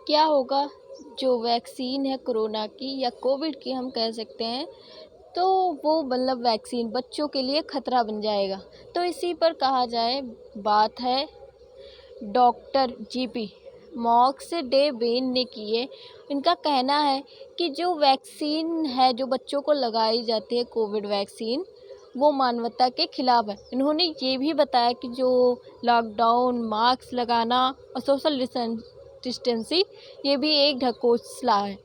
क्या होगा जो वैक्सीन है कोरोना की या कोविड की हम कह सकते हैं, तो वो मतलब वैक्सीन बच्चों के लिए खतरा बन जाएगा। तो इसी पर कहा जाए, बात है डॉक्टर जीपी मॉक्स डे बेन ने की है। इनका कहना है कि जो वैक्सीन है जो बच्चों को लगाई जाती है कोविड वैक्सीन, वो मानवता के खिलाफ है। इन्होंने ये भी बताया कि जो लॉकडाउन, मास्क लगाना और सोशल डिस्टेंसिंग, ये भी एक ढकोसला है,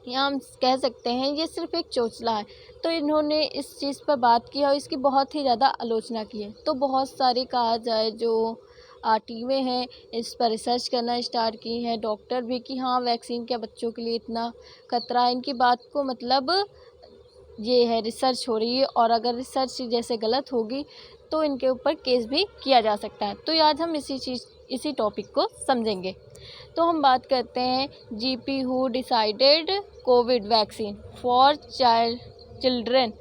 या हम कह सकते हैं ये सिर्फ एक चोचला है। तो इन्होंने इस चीज़ पर बात की और इसकी बहुत ही ज़्यादा आलोचना की है। तो बहुत सारी कहा जाए जो टीमें हैं इस पर रिसर्च करना स्टार्ट की हैं, डॉक्टर भी, कि हाँ वैक्सीन क्या बच्चों के लिए इतना खतरा है। इनकी बात को मतलब ये है, रिसर्च हो रही है और अगर रिसर्च जैसे गलत होगी तो इनके ऊपर केस भी किया जा सकता है। तो आज हम इसी टॉपिक को समझेंगे। तो हम बात करते हैं GP who decided COVID vaccine for children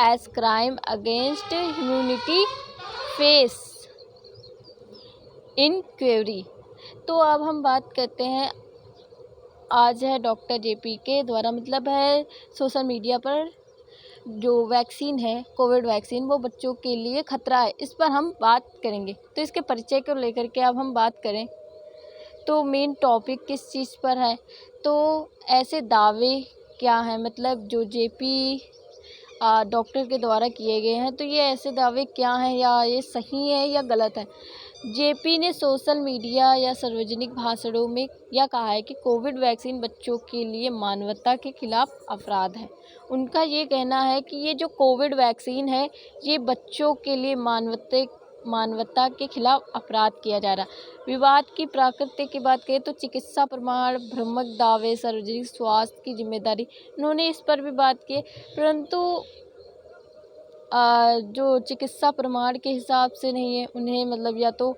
as crime against humanity face inquiry. तो अब हम बात करते हैं, आज है डॉक्टर जेपी के द्वारा मतलब है सोशल मीडिया पर जो वैक्सीन है कोविड वैक्सीन, वो बच्चों के लिए खतरा है, इस पर हम बात करेंगे। तो इसके परिचय को लेकर के अब हम बात करें तो मेन टॉपिक किस चीज़ पर है, तो ऐसे दावे क्या हैं, मतलब जो जेपी डॉक्टर के द्वारा किए गए हैं, तो ये ऐसे दावे क्या हैं, या ये सही है या गलत है। जेपी ने सोशल मीडिया या सार्वजनिक भाषणों में यह कहा है कि कोविड वैक्सीन बच्चों के लिए मानवता के खिलाफ अपराध है। उनका ये कहना है कि ये जो कोविड वैक्सीन है, ये बच्चों के लिए मानवता के खिलाफ अपराध किया जा रहा है। विवाद की प्रकृति की बात करें तो चिकित्सा प्रमाण, भ्रामक दावे, सार्वजनिक स्वास्थ्य की जिम्मेदारी, इन्होंने इस पर भी बात की। परंतु जो चिकित्सा प्रमाण के हिसाब से नहीं है, उन्हें मतलब या तो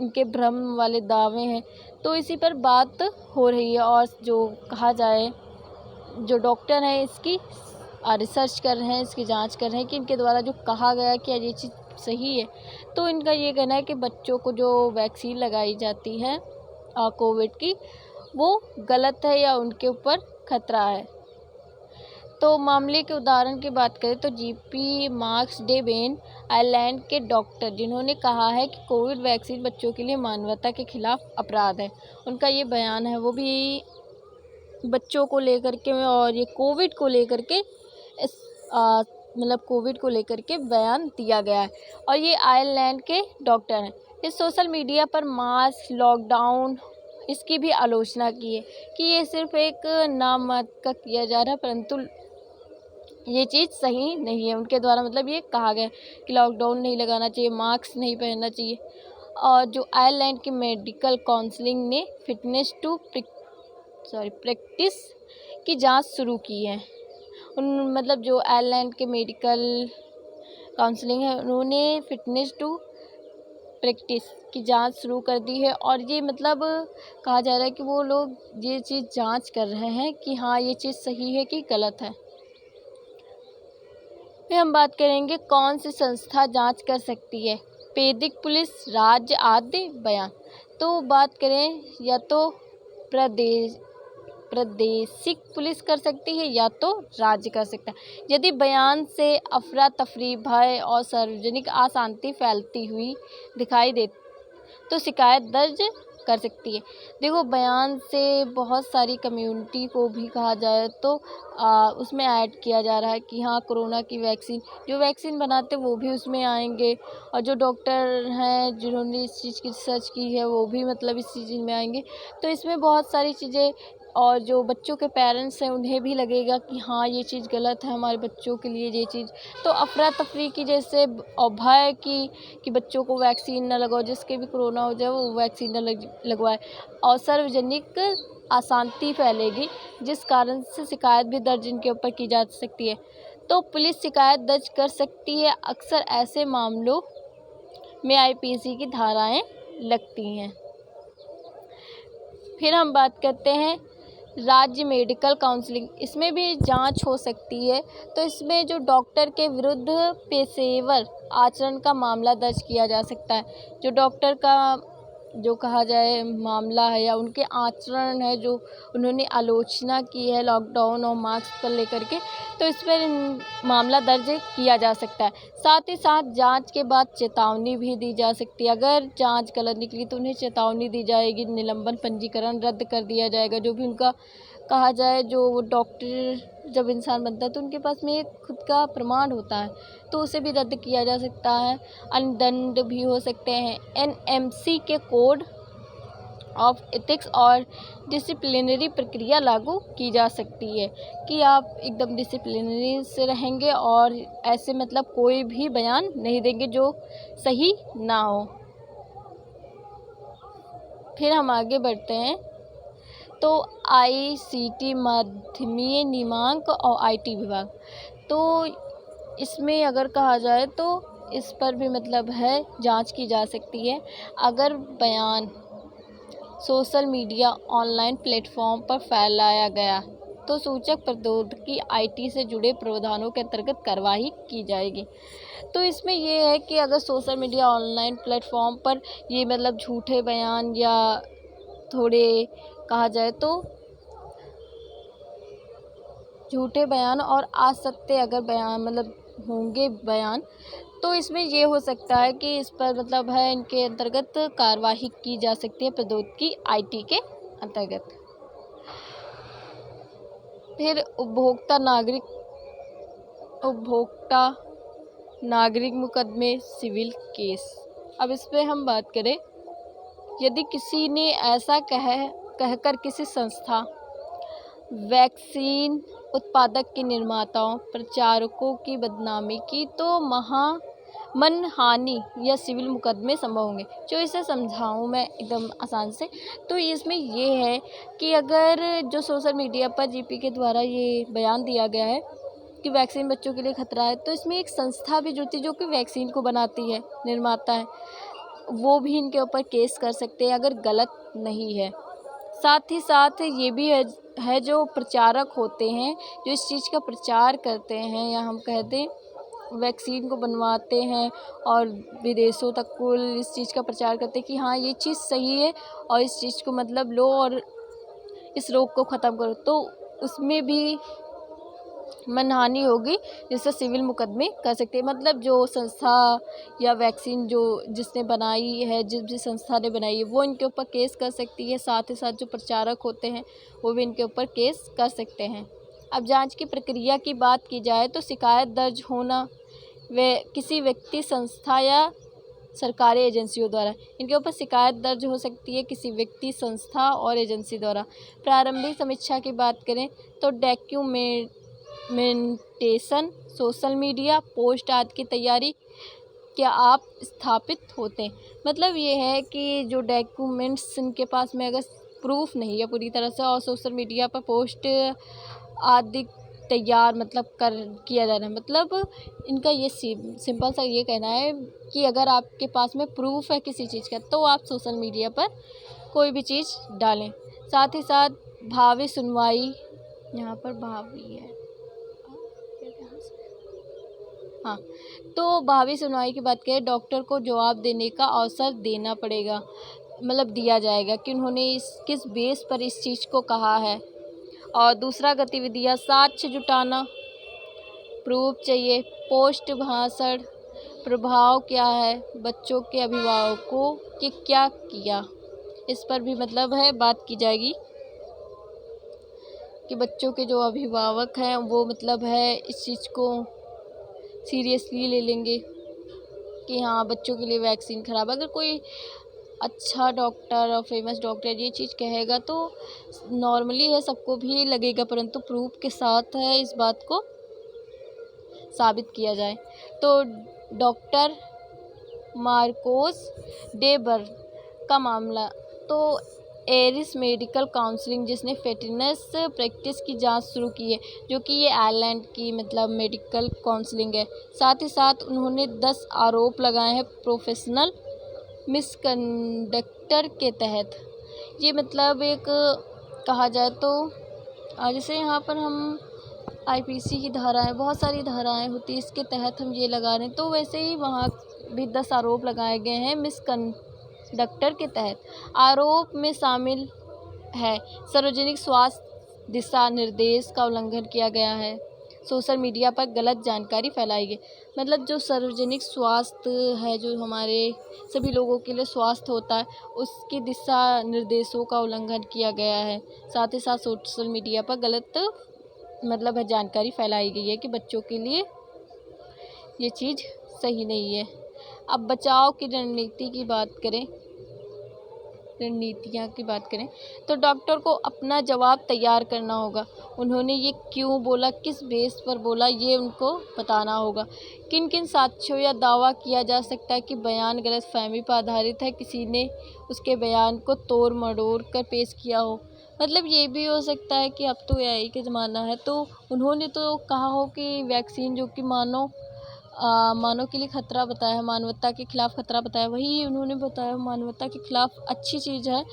इनके भ्रम वाले दावे हैं, तो इसी पर बात हो रही है। और जो कहा जाए, जो डॉक्टर हैं इसकी रिसर्च कर रहे हैं, इसकी जांच कर रहे हैं कि इनके द्वारा जो कहा गया कि ये चीज़ सही है। तो इनका ये कहना है कि बच्चों को जो वैक्सीन लगाई जाती है कोविड की, वो गलत है या उनके ऊपर खतरा है। तो मामले के उदाहरण की बात करें तो GP marks day Ben Ireland के डॉक्टर, जिन्होंने कहा है कि कोविड वैक्सीन बच्चों के लिए मानवता के खिलाफ अपराध है। उनका ये बयान है, वो भी बच्चों को लेकर के और ये कोविड को लेकर के इस मतलब कोविड को लेकर के बयान दिया गया है। और ये आयरलैंड के डॉक्टर हैं। इस सोशल मीडिया पर मास्क, लॉकडाउन, इसकी भी आलोचना की है कि ये सिर्फ एक नाम मात्र का किया जा रहा है, परंतु ये चीज़ सही नहीं है। उनके द्वारा मतलब ये कहा गया कि लॉकडाउन नहीं लगाना चाहिए, मास्क नहीं पहनना चाहिए। और जो आयरलैंड की मेडिकल काउंसिलिंग ने फिटनेस टू प्रैक्टिस की जांच शुरू की है। मतलब जो आयरलैंड के मेडिकल काउंसिलिंग है, उन्होंने फिटनेस टू प्रैक्टिस की जांच शुरू कर दी है। और ये मतलब कहा जा रहा है कि वो लोग ये चीज़ जांच कर रहे हैं कि हाँ ये चीज़ सही है कि गलत है। फिर हम बात करेंगे कौन सी संस्था जांच कर सकती है, वैदिक पुलिस, राज्य आदि बयान। तो बात करें, या तो प्रादेशिक पुलिस कर सकती है या तो राज्य कर सकता है। यदि बयान से अफरा तफरी, भय और सार्वजनिक अशांति फैलती हुई दिखाई दे तो शिकायत दर्ज कर सकती है। देखो, बयान से बहुत सारी कम्युनिटी को भी कहा जाए तो उसमें ऐड किया जा रहा है कि हाँ कोरोना की वैक्सीन, जो वैक्सीन बनाते वो भी उसमें आएंगे, और जो डॉक्टर हैं जिन्होंने इस चीज़ की रिसर्च की है वो भी मतलब इस चीज़ में आएंगे। तो इसमें बहुत सारी चीज़ें, और जो बच्चों के पेरेंट्स हैं उन्हें भी लगेगा कि हाँ ये चीज़ गलत है, हमारे बच्चों के लिए ये चीज़। तो अफरा तफरी की जैसे, और भय की कि बच्चों को वैक्सीन न लगाओ, जिसके भी कोरोना हो जाए वो वैक्सीन न लगवाए, और सार्वजनिक अशांति फैलेगी, जिस कारण से शिकायत भी दर्ज इनके ऊपर की जा सकती है। तो पुलिस शिकायत दर्ज कर सकती है। अक्सर ऐसे मामलों में आईपीसी की धाराएं लगती हैं। फिर हम बात करते हैं राज्य मेडिकल काउंसिलिंग, इसमें भी जांच हो सकती है। तो इसमें जो डॉक्टर के विरुद्ध पेशेवर आचरण का मामला दर्ज किया जा सकता है। जो डॉक्टर का जो कहा जाए मामला है या उनके आचरण है जो उन्होंने आलोचना की है लॉकडाउन और मास्क पर लेकर के, तो इस पर मामला दर्ज किया जा सकता है। साथ ही साथ जांच के बाद चेतावनी भी दी जा सकती है। अगर जांच गलत निकली तो उन्हें चेतावनी दी जाएगी, निलंबन, पंजीकरण रद्द कर दिया जाएगा। जो भी उनका कहा जाए, जो वो डॉक्टर जब इंसान बनता है तो उनके पास में एक खुद का प्रमाण होता है, तो उसे भी रद्द किया जा सकता है। अन्य दंड भी हो सकते हैं। एनएमसी के कोड ऑफ एथिक्स और डिसिप्लिनरी प्रक्रिया लागू की जा सकती है कि आप एकदम डिसिप्लिनरी से रहेंगे और ऐसे मतलब कोई भी बयान नहीं देंगे जो सही ना हो। फिर हम आगे बढ़ते हैं। तो आईसीटी माध्यमिक नियामक और आईटी विभाग, तो इसमें अगर कहा जाए तो इस पर भी मतलब है जांच की जा सकती है। अगर बयान सोशल मीडिया ऑनलाइन प्लेटफॉर्म पर फैलाया गया तो सूचक प्रौद्योगिकी आईटी से जुड़े प्रावधानों के अंतर्गत कार्रवाई की जाएगी। तो इसमें ये है कि अगर सोशल मीडिया ऑनलाइन प्लेटफॉर्म पर ये मतलब झूठे बयान या थोड़े कहा जाए तो झूठे बयान और असत्य अगर बयान मतलब होंगे बयान, तो इसमें ये हो सकता है कि इस पर मतलब है इनके अंतर्गत कार्रवाई की जा सकती है प्रौद्योगिकी आईटी के अंतर्गत। फिर उपभोक्ता नागरिक मुकदमे सिविल केस। अब इस पर हम बात करें, यदि किसी ने ऐसा कहकर किसी संस्था, वैक्सीन उत्पादक के निर्माताओं, प्रचारकों की बदनामी की तो मानहानि या सिविल मुकदमे संभव होंगे। जो इसे समझाऊँ मैं एकदम आसान से, तो इसमें ये है कि अगर जो सोशल मीडिया पर जीपी के द्वारा ये बयान दिया गया है कि वैक्सीन बच्चों के लिए खतरा है, तो इसमें एक संस्था भी जुड़ती है जो कि वैक्सीन को बनाती है, निर्माता है, वो भी इनके ऊपर केस कर सकते हैं अगर गलत नहीं है। साथ ही साथ ये भी है जो प्रचारक होते हैं जो इस चीज़ का प्रचार करते हैं या हम कह दें वैक्सीन को बनवाते हैं और विदेशों तक को इस चीज़ का प्रचार करते हैं कि हाँ ये चीज़ सही है और इस चीज़ को मतलब लो और इस रोग को ख़त्म करो, तो उसमें भी मानहानि होगी जिससे सिविल मुकदमे कर सकते हैं। मतलब जो संस्था या वैक्सीन जो जिसने बनाई है, जिस भी संस्था ने बनाई है, वो इनके ऊपर केस कर सकती है। साथ ही साथ जो प्रचारक होते हैं वो भी इनके ऊपर केस कर सकते हैं। अब जांच की प्रक्रिया की बात की जाए तो शिकायत दर्ज होना वे किसी व्यक्ति, संस्था या सरकारी एजेंसियों द्वारा इनके ऊपर शिकायत दर्ज हो सकती है किसी व्यक्ति, संस्था और एजेंसी द्वारा। प्रारंभिक समीक्षा की बात करें तो डॉक्यूमेंटेशन, सोशल मीडिया पोस्ट आदि की तैयारी क्या आप स्थापित होते हैं। मतलब ये है कि जो डॉक्यूमेंट्स इनके पास में अगर प्रूफ नहीं है पूरी तरह से और सोशल मीडिया पर पोस्ट आदि तैयार मतलब किया जा रहा है, मतलब इनका ये सिंपल सा ये कहना है कि अगर आपके पास में प्रूफ है किसी चीज़ का तो आप सोशल मीडिया पर कोई भी चीज़ डालें। साथ ही साथ भावी सुनवाई, यहाँ पर भावी है हाँ, तो भावी सुनवाई की बात करें, डॉक्टर को जवाब देने का अवसर देना पड़ेगा, मतलब दिया जाएगा कि उन्होंने किस बेस पर इस चीज़ को कहा है। और दूसरा गतिविधियाँ, साक्ष्य जुटाना, प्रूफ चाहिए, पोस्ट भाषण, प्रभाव क्या है, बच्चों के अभिभावकों के क्या किया, इस पर भी मतलब है बात की जाएगी कि बच्चों के जो अभिभावक हैं वो मतलब है इस चीज़ को सीरियसली ले लेंगे कि हाँ बच्चों के लिए वैक्सीन ख़राब। अगर कोई अच्छा डॉक्टर और फेमस डॉक्टर ये चीज़ कहेगा तो नॉर्मली है सबको भी लगेगा, परंतु प्रूफ के साथ है इस बात को साबित किया जाए। तो डॉक्टर मार्कोस डेबर का मामला, तो एरिस मेडिकल काउंसलिंग जिसने फिटनेस प्रैक्टिस की जांच शुरू की है, जो कि ये आयरलैंड की मतलब मेडिकल काउंसलिंग है। साथ ही साथ उन्होंने 10 आरोप लगाए हैं प्रोफेशनल मिसकंडक्टर के तहत। ये मतलब एक कहा जाए तो जैसे यहाँ पर हम आईपीसी की धाराएं, बहुत सारी धाराएं होती है, इसके तहत हम ये लगा रहे हैं, तो वैसे ही वहाँ भी 10 आरोप लगाए गए हैं डॉक्टर के तहत आरोप में शामिल है। सार्वजनिक स्वास्थ्य दिशा निर्देश का उल्लंघन किया गया है। सोशल मीडिया पर गलत जानकारी फैलाई गई। मतलब जो सार्वजनिक स्वास्थ्य है, जो हमारे सभी लोगों के लिए स्वास्थ्य होता है, उसकी दिशा निर्देशों का उल्लंघन किया गया है। साथ ही साथ सोशल मीडिया पर गलत है जानकारी फैलाई गई है कि बच्चों के लिए ये चीज़ सही नहीं है। अब बचाव की रणनीतियाँ की बात करें तो डॉक्टर को अपना जवाब तैयार करना होगा। उन्होंने ये क्यों बोला, किस बेस पर बोला, ये उनको बताना होगा। किन किन साक्ष्यों या दावा किया जा सकता है कि बयान गलतफहमी पर आधारित है, किसी ने उसके बयान को तोड़ मरोड़ कर पेश किया हो। मतलब ये भी हो सकता है कि अब तो एआई का ज़माना है, तो उन्होंने तो कहा हो कि वैक्सीन जो कि मानव के लिए खतरा बताया है, मानवता के खिलाफ खतरा बताया, वही उन्होंने बताया मानवता के खिलाफ अच्छी चीज़ है।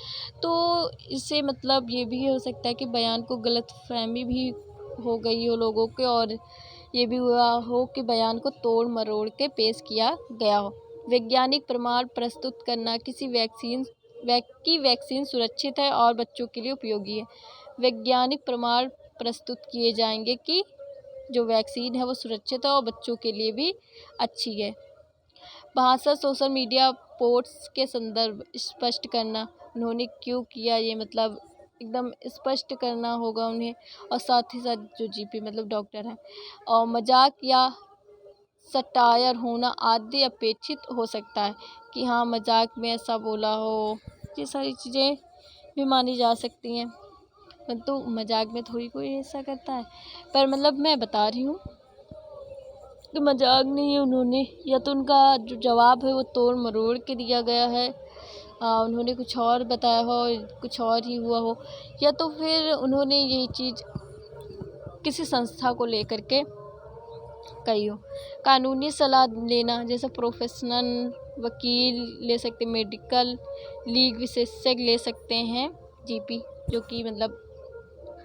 तो इससे मतलब ये भी हो सकता है कि बयान को गलतफहमी भी हो गई हो लोगों के, और ये भी हुआ हो कि बयान को तोड़ मरोड़ के पेश किया गया हो। वैज्ञानिक प्रमाण प्रस्तुत करना किसी वैक्सीन सुरक्षित है और बच्चों के लिए उपयोगी है। वैज्ञानिक प्रमाण प्रस्तुत किए जाएंगे कि जो वैक्सीन है वो सुरक्षित है और बच्चों के लिए भी अच्छी है। भाषा सोशल मीडिया पोस्ट्स के संदर्भ स्पष्ट करना, उन्होंने क्यों किया ये मतलब एकदम स्पष्ट करना होगा उन्हें। और साथ ही साथ जो जीपी मतलब डॉक्टर हैं, और मजाक या सटायर होना आदि अपेक्षित हो सकता है कि हाँ मजाक में ऐसा बोला हो, ये सारी चीज़ें भी मानी जा सकती हैं। तो मजाक में थोड़ी कोई ऐसा करता है, पर मतलब मैं बता रही हूँ कि मजाक नहीं है। उन्होंने या तो उनका जो जवाब है वो तोड़ मरोड़ के दिया गया है, उन्होंने कुछ और बताया हो, कुछ और ही हुआ हो, या तो फिर उन्होंने यही चीज़ किसी संस्था को लेकर के कही हो। कानूनी सलाह लेना, जैसे प्रोफेशनल वकील ले सकते, मेडिकल लीग विशेषज्ञ ले सकते हैं जीपी, जो कि मतलब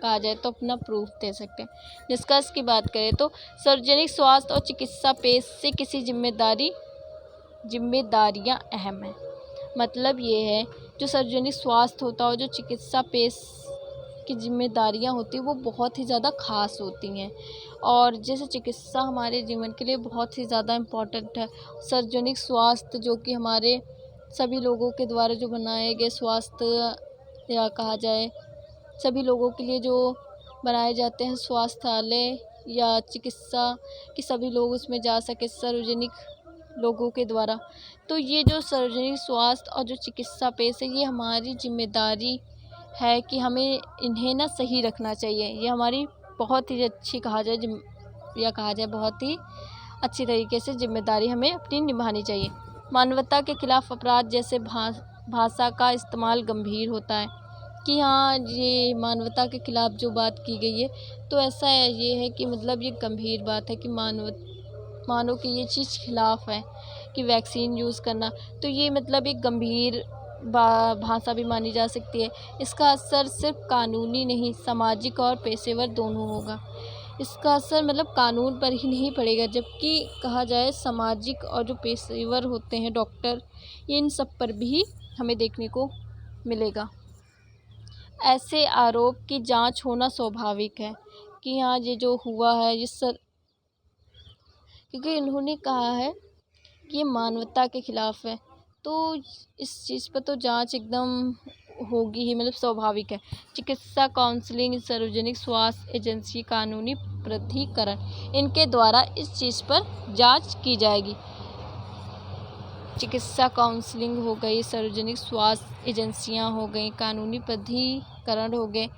कहा जाए तो अपना प्रूफ दे सकते हैं। निष्कर्ष की बात करें तो सार्वजनिक स्वास्थ्य और चिकित्सा पेश से किसी जिम्मेदारियां अहम हैं। मतलब ये है जो सार्वजनिक स्वास्थ्य होता है और जो चिकित्सा पेश की जिम्मेदारियां होती हैं वो बहुत ही ज़्यादा खास होती हैं, और जैसे चिकित्सा हमारे जीवन के लिए बहुत ही ज़्यादा इम्पोर्टेंट है। सार्वजनिक स्वास्थ्य जो कि हमारे सभी लोगों के द्वारा जो बनाए गए स्वास्थ्य, या कहा जाए सभी लोगों के लिए जो बनाए जाते हैं स्वास्थ्यालय या चिकित्सा, कि सभी लोग उसमें जा सके सार्वजनिक लोगों के द्वारा। तो ये जो सार्वजनिक स्वास्थ्य और जो चिकित्सा पेश है, ये हमारी जिम्मेदारी है कि हमें इन्हें ना सही रखना चाहिए। ये हमारी बहुत ही अच्छी कहा जाए बहुत ही अच्छी तरीके से जिम्मेदारी हमें अपनी निभानी चाहिए। मानवता के खिलाफ अपराध जैसे भाषा का इस्तेमाल गंभीर होता है कि हाँ ये मानवता के खिलाफ जो बात की गई है, तो ऐसा ये है कि मतलब ये गंभीर बात है कि मानो कि ये चीज़ खिलाफ है कि वैक्सीन यूज़ करना, तो ये मतलब एक गंभीर भाषा भी मानी जा सकती है। इसका असर सिर्फ कानूनी नहीं, सामाजिक और पेशेवर दोनों होगा। इसका असर मतलब कानून पर ही नहीं पड़ेगा, जबकि कहा जाए सामाजिक और जो पेशेवर होते हैं डॉक्टर, ये इन सब पर भी हमें देखने को मिलेगा। ऐसे आरोप की जांच होना स्वाभाविक है कि हाँ ये जो हुआ है क्योंकि इन्होंने कहा है कि ये मानवता के खिलाफ है, तो इस चीज़ पर तो जांच एकदम होगी ही, मतलब स्वाभाविक है। चिकित्सा काउंसलिंग, सार्वजनिक स्वास्थ्य एजेंसी, कानूनी प्राधिकरण, इनके द्वारा इस चीज़ पर जांच की जाएगी। चिकित्सा काउंसलिंग हो गई, सार्वजनिक स्वास्थ्य एजेंसियां हो गई, कानूनी प्राधिकरण हो गए,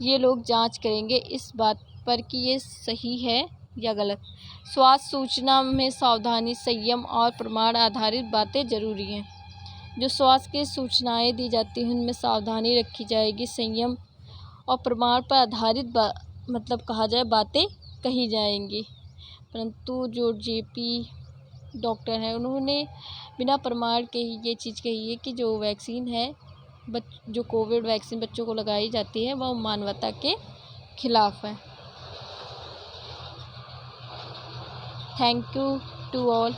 ये लोग जांच करेंगे इस बात पर कि ये सही है या गलत। स्वास्थ्य सूचना में सावधानी, संयम और प्रमाण आधारित बातें ज़रूरी हैं। जो स्वास्थ्य की सूचनाएं दी जाती हैं उनमें सावधानी रखी जाएगी, संयम और प्रमाण पर आधारित मतलब कहा जाए बातें कही जाएंगी। परंतु जो जेपी डॉक्टर हैं उन्होंने बिना प्रमाण के ही ये चीज़ कही है कि जो वैक्सीन है जो कोविड वैक्सीन बच्चों को लगाई जाती है वह मानवता के खिलाफ है। Thank you to all.